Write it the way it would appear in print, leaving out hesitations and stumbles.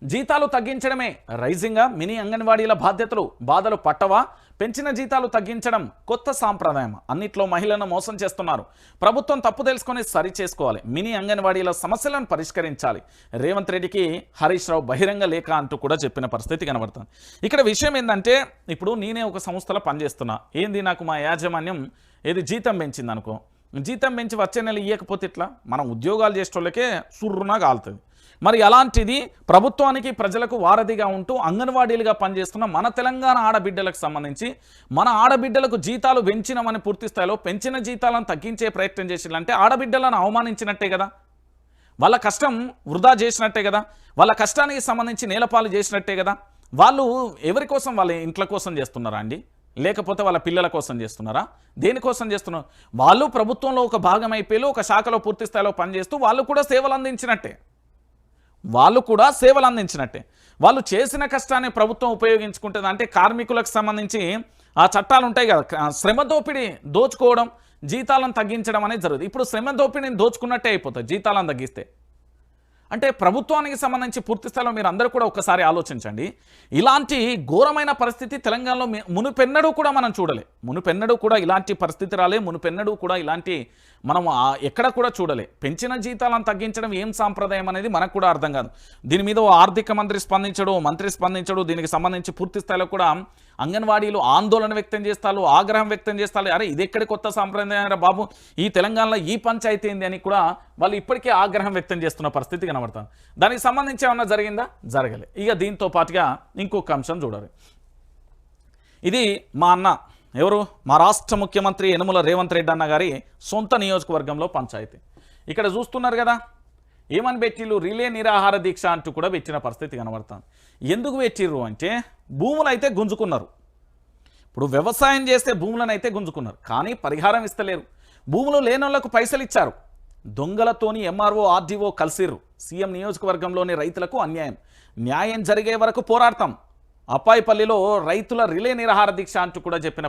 జీతాలు తగ్గించడమే రైజింగా మినీ అంగన్వాడీల బాధలు పట్టవా? పెంచిన జీతాలు తగ్గించడం కొత్త సాంప్రదాయం. అన్నిట్లో మహిళలను మోసం చేస్తున్నారు. ప్రభుత్వం తప్పు తెలుసుకొని సరి చేసుకోవాలి. మినీ అంగన్వాడీల సమస్యలను పరిష్కరించాలి. రేవంత్ రెడ్డికి హరీష్ రావు బహిరంగ లేఖ అంటూ కూడా చెప్పిన పరిస్థితి కనబడుతుంది. ఇక్కడ విషయం ఏంటంటే, ఇప్పుడు నేనే ఒక సంస్థలో పనిచేస్తున్నా. ఏంది, నాకు మా యాజమాన్యం ఏది జీతం పెంచింది అనుకో, జీతం పెంచి వచ్చే నెల ఇవ్వకపోతే ఇట్లా మనం ఉద్యోగాలు చేసేటోళ్ళకే సుర్రునా కాలుతుంది. మరి అలాంటిది ప్రభుత్వానికి ప్రజలకు వారధిగా ఉంటూ అంగన్వాడీలుగా పనిచేస్తున్న మన తెలంగాణ ఆడబిడ్డలకు సంబంధించి మన ఆడబిడ్డలకు జీతాలు పెంచినామని పూర్తి స్థాయిలో పెంచిన జీతాలను తగ్గించే ప్రయత్నం చేసిందంటే ఆడబిడ్డలను అవమానించినట్టే కదా, వాళ్ళ కష్టం వృధా చేసినట్టే కదా, వాళ్ళ కష్టానికి సంబంధించి నేలపాలు చేసినట్టే కదా. వాళ్ళు ఎవరి కోసం? వాళ్ళ ఇంట్ల కోసం చేస్తున్నారా అండి, లేకపోతే వాళ్ళ పిల్లల కోసం చేస్తున్నారా? దేనికోసం చేస్తున్నారు? వాళ్ళు ప్రభుత్వంలో ఒక భాగం అయిపోయి ఒక శాఖలో పూర్తి స్థాయిలో పనిచేస్తూ వాళ్ళు కూడా సేవలు అందించినట్టే. వాళ్ళు చేసిన కష్టాన్ని ప్రభుత్వం ఉపయోగించుకుంటుంది. అంటే కార్మికులకు సంబంధించి ఆ చట్టాలు ఉంటాయి కదా, శ్రమ దోపిడీ దోచుకోవడం, జీతాలను తగ్గించడం అనేది జరుగుతుంది. ఇప్పుడు శ్రమ దోపిడీని దోచుకున్నట్టే అయిపోతుంది జీతాలను తగ్గిస్తే. అంటే ప్రభుత్వానికి సంబంధించి పూర్తి స్థాయిలో మీరు అందరూ కూడా ఒకసారి ఆలోచించండి. ఇలాంటి ఘోరమైన పరిస్థితి తెలంగాణలో మునుపెన్నడూ కూడా మనం చూడలే. మునుపెన్నడూ కూడా ఇలాంటి పరిస్థితి రాలే. మునుపెన్నడూ కూడా ఇలాంటి మనం ఎక్కడ కూడా చూడలే. పెంచిన జీతాలను తగ్గించడం ఏం సాంప్రదాయం అనేది మనకు కూడా అర్థం కాదు. దీని మీద ఆర్థిక మంత్రి స్పందించడు. దీనికి సంబంధించి పూర్తి స్థాయిలో కూడా అంగన్వాడీలు ఆందోళన వ్యక్తం చేస్తారు, ఆగ్రహం వ్యక్తం చేస్తారు. అరే ఇది ఎక్కడి కొత్త సాంప్రదాయం బాబు, ఈ తెలంగాణలో ఈ పంచాయతీ ఏంది అని కూడా వాళ్ళు ఇప్పటికే ఆగ్రహం వ్యక్తం చేస్తున్న పరిస్థితి కనబడుతుంది. దానికి సంబంధించి ఏమన్నా జరిగిందా? జరగలే. ఇక దీంతో పాటుగా ఇంకొక అంశం చూడాలి. ఇది మా అన్న ఎవరు, మా రాష్ట్ర ముఖ్యమంత్రి యనుమల రేవంత్ రెడ్డి అన్న గారి సొంత నియోజకవర్గంలో పంచాయతీ. ఇక్కడ చూస్తున్నారు కదా, ఏమని పెట్టిళ్ళు, రిలే నిరాహార దీక్ష అంటూ కూడా పెట్టిన పరిస్థితి కనబడుతుంది. ఎందుకు పెట్టిర్రు అంటే, భూములు అయితే గుంజుకున్నారు. ఇప్పుడు వ్యవసాయం చేస్తే భూములను అయితే గుంజుకున్నారు, కానీ పరిహారం ఇస్తలేరు. భూములు లేనోళ్లకు పైసలు ఇచ్చారు. దొంగలతోని ఎంఆర్ఓ ఆర్డీఓ కలిసిర్రు. సీఎం నియోజకవర్గంలోని రైతులకు న్యాయం జరిగే వరకు పోరాడతాం. అప్పాయిపల్లిలో రైతుల రిలే నిరాహార దీక్ష అంటూ కూడా చెప్పిన